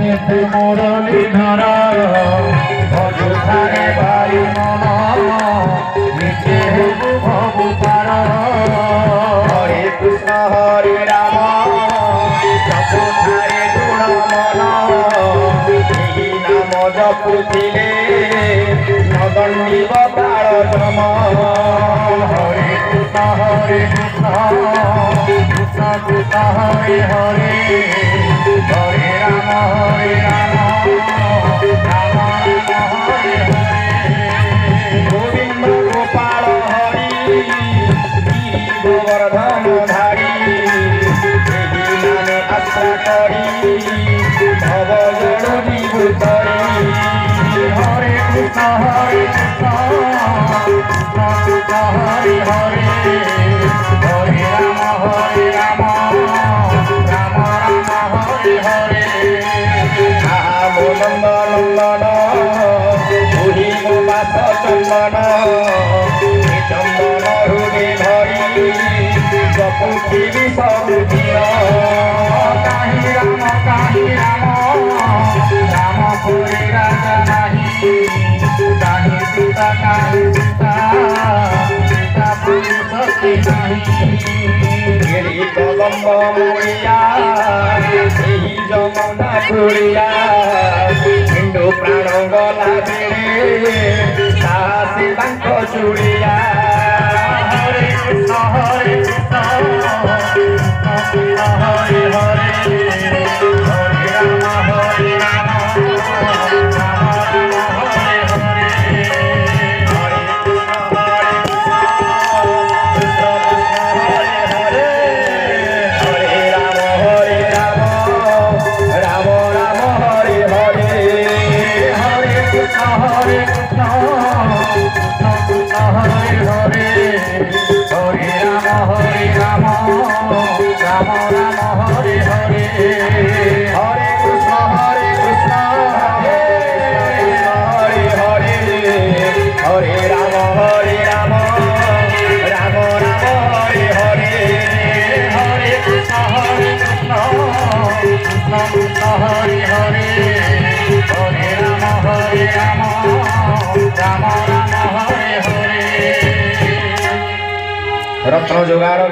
সেতু মুরলী ধর অযোধ্যারে বায়ু মন নিচে হবু ভবু পার হরে কৃষ্ণ হরে রাম জপুধারে গুণ মন এই নাম জপুথিলে নদণ্ডিব কাল জম হরে কৃষ্ণ কৃষ্ণ কৃষ্ণ হরে হরে হরে রাম রাম রাম হরে হরে গোবিন্দ গোপাল হরি গিরি গোবর্ধন ধারী এই নামে আশ্রা করি ভব জড় বিভূতরি হরে কৃষ্ণ কৃষ্ণ কৃষ্ণ হরে হরে হরে রাম রাম রাম রাম হরে হরে নন্দ নন্দন পুরী বাস চন্দন চন্দন হৃদে ধরি জপুথিবি ସବୁଦିନ কাহি রাম রাম পুরী রাজা নাহি কাহি সীতা সীতা পুরী সতী নাহি গিরি কলম্ব মুড়িয়া এই যমুনা পুরিয়া হিন্দু প্রাণ গলা বেড়ে সাহসী বাঙ্ক চুড়িয়া হরে কৃষ্ণ হরে হরে হরে হরে রাম রাম রাম হরে হরে হরে কৃষ্ণ হরে হরে হরে রাম রাম রাম হরে হরে হরে কৃষ্ণ হরে হরে হরে রাম রাম রাম হরে হরে হরে কৃষ্ণ হরে হরে হরে রাম রাম রাম হরে হরে হরে কৃষ্ণ কৃষ্ণ হরে হরে হরে রাম রাম রাম হরে হরে রত্ন যোগাড়।